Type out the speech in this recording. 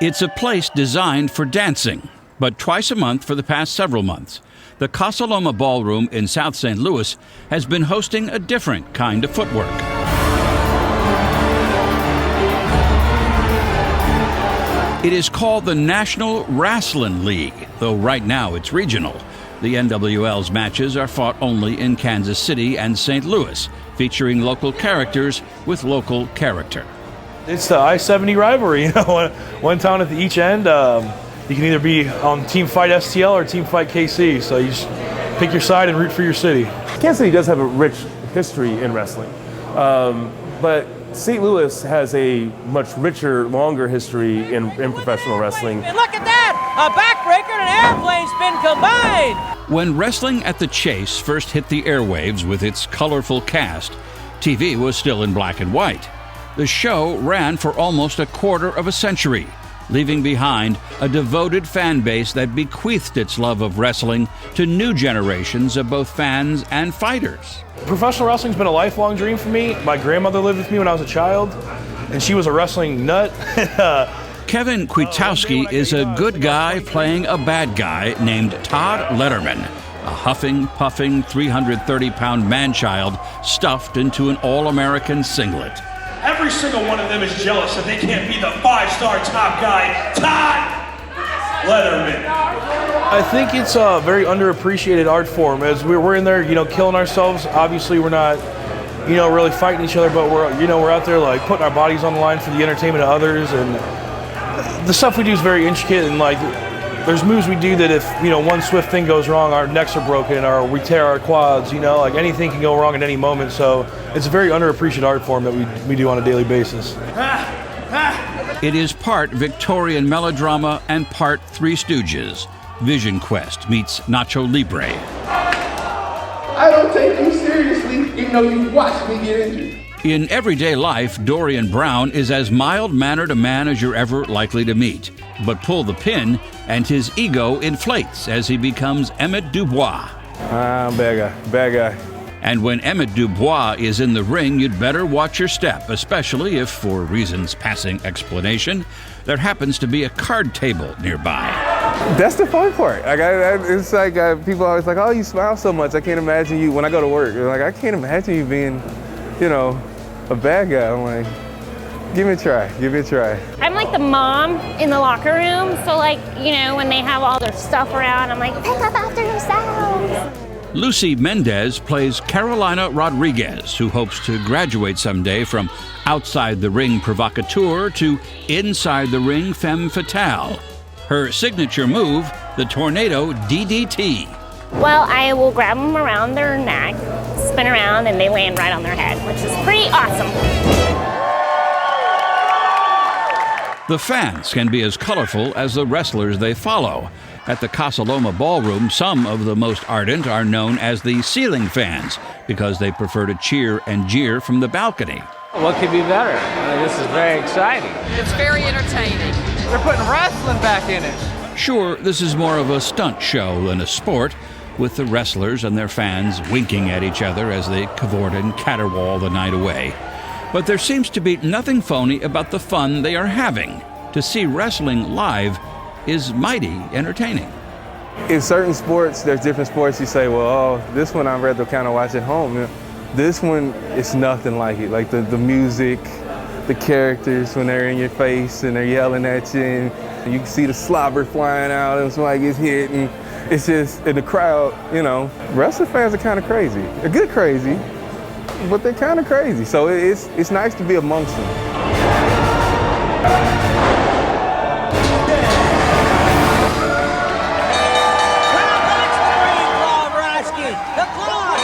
It's a place designed for dancing, but twice a month for the past several months, the Casa Loma Ballroom in South St. Louis has been hosting a different kind of footwork. It is called the National Wrasslin League, though right now it's regional. The NWL's matches are fought only in Kansas City and St. Louis, featuring local characters with local character. It's the I-70 rivalry, one town at each end. You can either be on Team Fight STL or Team Fight KC, so you just pick your side and root for your city. Kansas City does have a rich history in wrestling, but St. Louis has a much richer, longer history in professional wrestling. And look at that! A backbreaker and an airplane spin combined! When Wrestling at the Chase first hit the airwaves with its colorful cast, TV was still in black and white. The show ran for almost a quarter of a century, leaving behind a devoted fan base that bequeathed its love of wrestling to new generations of both fans and fighters. Professional wrestling's been a lifelong dream for me. My grandmother lived with me when I was a child, and she was a wrestling nut. Kevin Kwiatkowski is a good guy playing a bad guy named Todd Letterman, a huffing, puffing, 330-pound man-child stuffed into an all-American singlet. Every single one of them is jealous that they can't be the five-star top guy, Todd Letterman. I think it's a very underappreciated art form. As we're in there, killing ourselves. Obviously, we're not, really fighting each other, but we're out there like putting our bodies on the line for the entertainment of others. And the stuff we do is very intricate, and like there's moves we do that if one swift thing goes wrong, our necks are broken or we tear our quads. Like anything can go wrong at any moment. So it's a very underappreciated art form that we do on a daily basis. It is part Victorian melodrama and part Three Stooges. Vision Quest meets Nacho Libre. I don't take you seriously, even though you watched me get injured. In everyday life, Dorian Brown is as mild-mannered a man as you're ever likely to meet. But pull the pin, and his ego inflates as he becomes Emmett Dubois. Bad guy. And when Emmett Dubois is in the ring, you'd better watch your step, especially if, for reasons passing explanation, there happens to be a card table nearby. That's the fun part. It's like people are always like, "Oh, you smile so much. I can't imagine you." When I go to work, they're like, "I can't imagine you being, a bad guy." I'm like, give me a try. I'm like the mom in the locker room, so when they have all their stuff around, I'm like, pick up after yourselves. Lucy Mendez plays Carolina Rodriguez, who hopes to graduate someday from outside-the-ring provocateur to inside-the-ring femme fatale. Her signature move, the Tornado DDT. Well, I will grab them around their neck, spin around, and they land right on their head, which is pretty awesome. The fans can be as colorful as the wrestlers they follow. At the Casa Loma Ballroom, some of the most ardent are known as the ceiling fans because they prefer to cheer and jeer from the balcony. What could be better? This is very exciting. It's very entertaining. They're putting wrestling back in it. Sure, this is more of a stunt show than a sport, with the wrestlers and their fans winking at each other as they cavort and caterwaul the night away. But there seems to be nothing phony about the fun they are having. To see wrestling live is mighty entertaining. In certain sports, there's different sports you say, well, this one I'd rather kind of watch at home. This one, it's nothing like it. Like the music, the characters when they're in your face and they're yelling at you, and you can see the slobber flying out and somebody gets hit, and it's just, in the crowd, wrestling fans are kind of crazy. They're good crazy, but they're kind of crazy. So it's nice to be amongst them. The clock!